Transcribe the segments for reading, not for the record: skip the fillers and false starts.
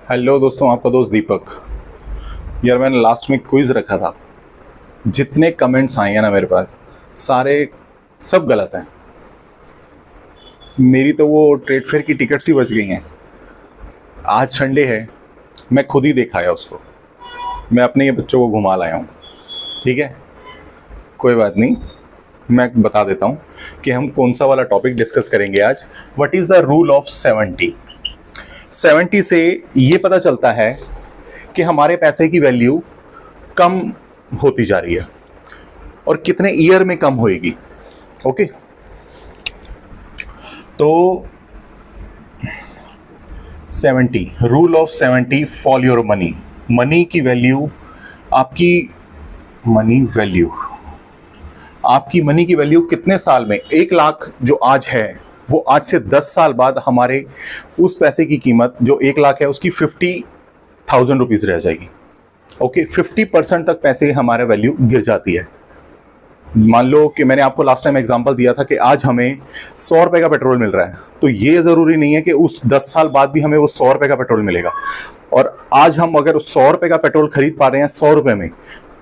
Hello दोस्तों, आपका दोस्त दीपक। यार मैंने लास्ट में क्विज रखा था। जितने कमेंट्स आए हैं ना मेरे पास, सारे सब गलत हैं। मेरी तो वो ट्रेड फेयर की टिकट्स ही बच गई हैं। आज संडे है, मैं खुद ही देखा है उसको। मैं अपने ये बच्चों को घुमा लाया हूँ। ठीक है, कोई बात नहीं। मैं बता देता हूँ कि हम कौन सा वाला टॉपिक डिस्कस करेंगे आज। What is the rule of 70। 70 से ये पता चलता है कि हमारे पैसे की वैल्यू कम होती जा रही है और कितने ईयर में कम होएगी। ओके, तो 70, rule of 70 for your money. Money की वैल्यू, आपकी मनी वैल्यू, आपकी मनी की वैल्यू कितने साल में, 1 लाख जो आज है वो आज से 10 साल बाद हमारे उस पैसे की कीमत जो 1 लाख है उसकी 50,000 रुपीज रह जाएगी। ओके, 50% तक पैसे हमारे वैल्यू गिर जाती है। मान लो कि मैंने आपको लास्ट टाइम एग्जांपल दिया था कि आज हमें 100 रुपए का पेट्रोल मिल रहा है, तो ये ज़रूरी नहीं है कि उस 10 साल बाद भी हमें वो 100 रुपए का पेट्रोल मिलेगा। और आज हम अगर उस 100 रुपए का पेट्रोल खरीद पा रहे हैं 100 रुपए में,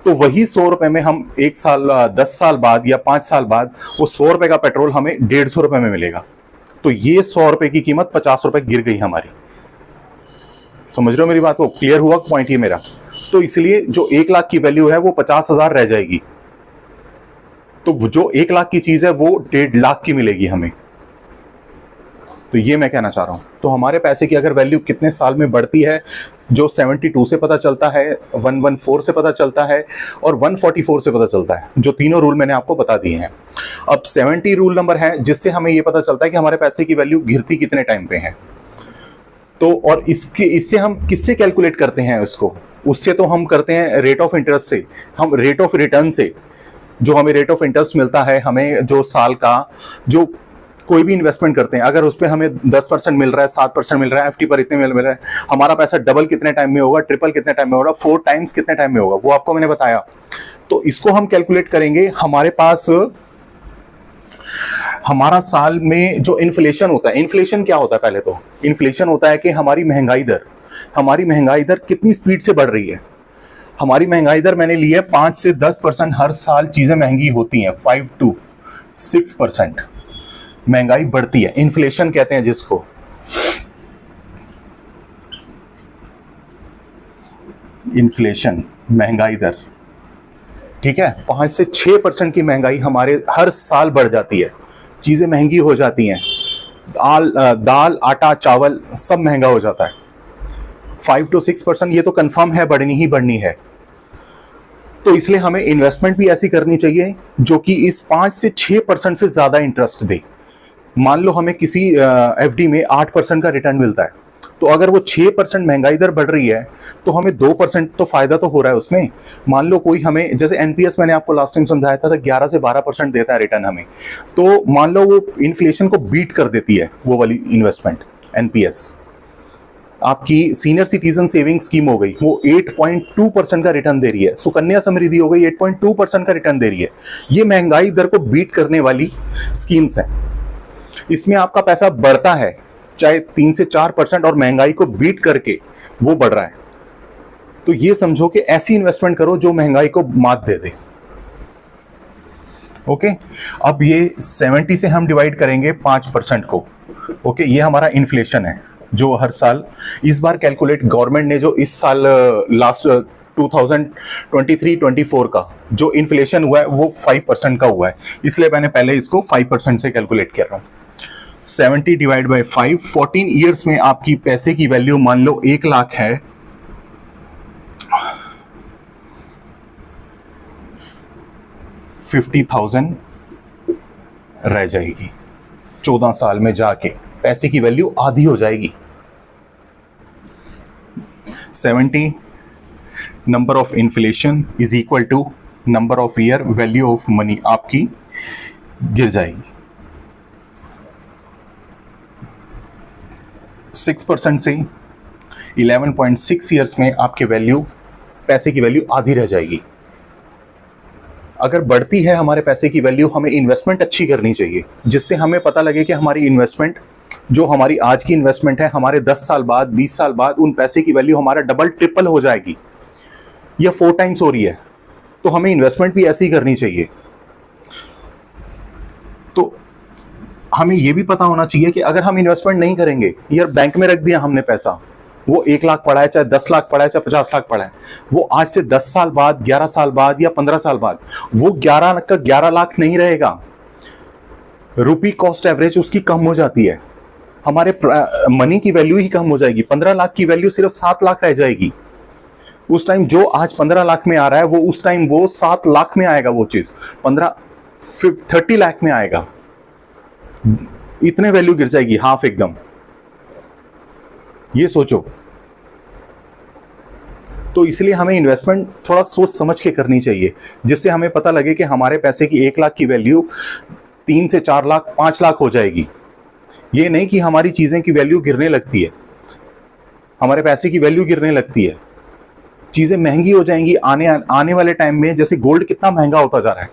तो वही 100 रुपए में हम 1 साल 10 साल बाद या 5 साल बाद वो 100 रुपए का पेट्रोल हमें 150 रुपए में मिलेगा। तो ये 100 रुपए की कीमत 50 रुपए गिर गई हमारी। समझ रहे हो मेरी बात को? क्लियर हुआ पॉइंट ये मेरा? तो इसलिए जो 1 लाख की वैल्यू है वो 50,000 रह जाएगी। तो जो 1 लाख की चीज है वो 1.5 लाख की मिलेगी हमें। तो ये मैं कहना चाह रहा हूं। तो हमारे पैसे की अगर वैल्यू कितने साल में बढ़ती है, जो 72 से पता चलता है, 114 से पता चलता है और 144 से पता चलता है। जो तीनों रूल मैंने आपको बता दिए हैं। अब 70 रूल नंबर है जिससे हमें ये पता चलता है कि हमारे पैसे की वैल्यू गिरती कितने टाइम पे है। तो और इससे हम किससे कैलकुलेट करते हैं इसको? उससे तो हम करते हैं रेट ऑफ इंटरेस्ट से, हम रेट ऑफ रिटर्न से। जो हमें रेट ऑफ इंटरेस्ट मिलता है, हमें जो साल का, जो कोई भी इन्वेस्टमेंट करते हैं, अगर उस पर हमें 10% मिल रहा है, 7% मिल रहा है, एफडी पर इतने मिल रहा है, हमारा पैसा डबल कितने टाइम में होगा, ट्रिपल कितने टाइम में होगा, 4 टाइम्स कितने टाइम में होगा, वो आपको मैंने बताया। तो इसको हम कैलकुलेट करेंगे। हमारे पास हमारा साल में जो इन्फ्लेशन होता है, इन्फ्लेशन क्या होता है? पहले तो इन्फ्लेशन होता है कि हमारी महंगाई दर, हमारी महंगाई दर कितनी स्पीड से बढ़ रही है। हमारी महंगाई दर मैंने ली है 5 से 10% हर साल चीजें महंगी होती हैं। 5 to 6% महंगाई बढ़ती है, इन्फ्लेशन कहते हैं जिसको। इन्फ्लेशन, महंगाई दर, ठीक है। 5 से 6% की महंगाई हमारे हर साल बढ़ जाती है, चीजें महंगी हो जाती हैं। दाल आटा चावल सब महंगा हो जाता है। 5 to 6% ये तो कंफर्म है, बढ़नी ही बढ़नी है। तो इसलिए हमें इन्वेस्टमेंट भी ऐसी करनी चाहिए जो कि इस 5 से 6% से ज्यादा इंटरेस्ट दे। मान लो हमें किसी एफडी में 8% का रिटर्न मिलता है, तो अगर वो 6% महंगाई दर बढ़ रही है तो हमें 2% तो फायदा तो हो रहा है उसमें। मान लो कोई हमें, जैसे एनपीएस मैंने आपको लास्ट टाइम समझाया था 11 से 12% देता है रिटर्न हमें, तो मान लो वो इन्फ्लेशन को बीट कर देती है वो वाली इन्वेस्टमेंट। एनपीएस आपकी सीनियर सिटीजन सेविंग स्कीम हो गई, वो 8.2% का रिटर्न दे रही है। सुकन्या समृद्धि हो गई, 8.2% का रिटर्न दे रही है। ये महंगाई दर को बीट करने वाली स्कीम्स हैं। इसमें आपका पैसा बढ़ता है चाहे 3 से 4%, और महंगाई को बीट करके वो बढ़ रहा है। तो ये समझो कि ऐसी इन्वेस्टमेंट करो जो महंगाई को मात दे दे। ओके, अब ये 70 से हम डिवाइड करेंगे 5% को। ओके, ये हमारा इन्फ्लेशन है जो हर साल, इस बार कैलकुलेट गवर्नमेंट ने जो इस साल लास्ट 2023-24 का जो इन्फ्लेशन हुआ है वो 5% का हुआ है, इसलिए मैंने पहले इसको 5% से कैलकुलेट कर रहा हूं। 70 डिवाइड बाई 5, 14 ईयर्स में आपकी पैसे की वैल्यू मान लो 1 लाख है, 50,000 रह जाएगी। 14 साल में जाके पैसे की वैल्यू आधी हो जाएगी। 70 number of inflation is equal to number of year value of money आपकी गिर जाएगी। 6% से 11.6 ईयर्स में आपके वैल्यू, पैसे की वैल्यू आधी रह जाएगी। अगर बढ़ती है हमारे पैसे की वैल्यू, हमें इन्वेस्टमेंट अच्छी करनी चाहिए, जिससे हमें पता लगे कि हमारी इन्वेस्टमेंट, जो हमारी आज की इन्वेस्टमेंट है, हमारे 10 साल बाद, 20 साल बाद उन पैसे की वैल्यू हमारा डबल ट्रिपल हो जाएगी या 4 टाइम्स हो रही है। तो हमें इन्वेस्टमेंट भी ऐसी ही करनी चाहिए। तो हमें यह भी पता होना चाहिए कि अगर हम इन्वेस्टमेंट नहीं करेंगे, यार बैंक में रख दिया हमने पैसा, वो 1 लाख पड़ा है, चाहे 10 लाख पड़ा है, चाहे 50 लाख पड़ा है, वो आज से 10 साल बाद, 11 साल बाद या 15 साल बाद वो 11 का 11 लाख नहीं रहेगा। रुपी कॉस्ट एवरेज उसकी कम हो जाती है, हमारे मनी की वैल्यू ही कम हो जाएगी। 15 लाख की वैल्यू सिर्फ 7 लाख रह जाएगी। उस टाइम जो आज 15 लाख में आ रहा है, वो उस टाइम वो 7 लाख में आएगा। वो चीज 30 लाख में आएगा। इतने वैल्यू गिर जाएगी, हाफ एकदम। ये सोचो। तो इसलिए हमें इन्वेस्टमेंट थोड़ा सोच समझ के करनी चाहिए, जिससे हमें पता लगे कि हमारे पैसे की 1 लाख की वैल्यू 3 से 4 लाख, 5 लाख हो जाएगी। ये नहीं कि हमारी चीजें की वैल्यू गिरने लगती है, हमारे पैसे की वैल्यू गिरने लगती है, चीजें महंगी हो जाएंगी आने वाले टाइम में। जैसे गोल्ड कितना महंगा होता जा रहा है,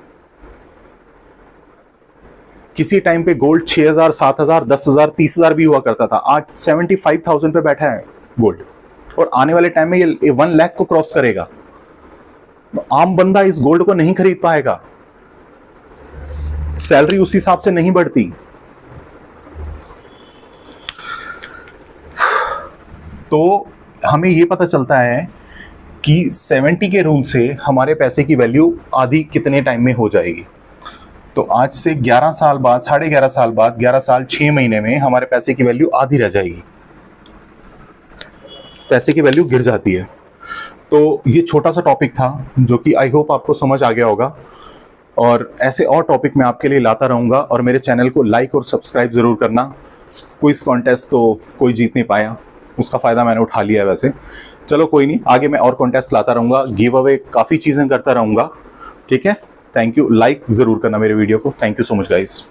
किसी टाइम पे गोल्ड 6,000, 7,000, 10,000, 30,000 भी हुआ करता था। आज 75,000 पे बैठा है गोल्ड, और आने वाले टाइम में ये 1 लाख को क्रॉस करेगा। आम बंदा इस गोल्ड को नहीं खरीद पाएगा, सैलरी उस हिसाब से नहीं बढ़ती। तो हमें यह पता चलता है कि 70 के रूल से हमारे पैसे की वैल्यू आधी कितने टाइम में हो जाएगी। तो आज से 11 साल बाद, 11.5 साल बाद, 11 साल 6 महीने में हमारे पैसे की वैल्यू आधी रह जाएगी, पैसे की वैल्यू गिर जाती है। तो ये छोटा सा टॉपिक था जो कि आई होप आपको समझ आ गया होगा, और ऐसे और टॉपिक मैं आपके लिए लाता रहूँगा। और मेरे चैनल को लाइक और सब्सक्राइब ज़रूर करना। क्विज कॉन्टेस्ट तो कोई जीत नहीं पाया, उसका फ़ायदा मैंने उठा लिया है वैसे। चलो कोई नहीं, आगे मैं और कॉन्टेस्ट लाता रहूँगा, गिव अवे काफ़ी चीज़ें करता रहूँगा। ठीक है, थैंक यू। लाइक ज़रूर करना मेरे वीडियो को। Thank you so much guys.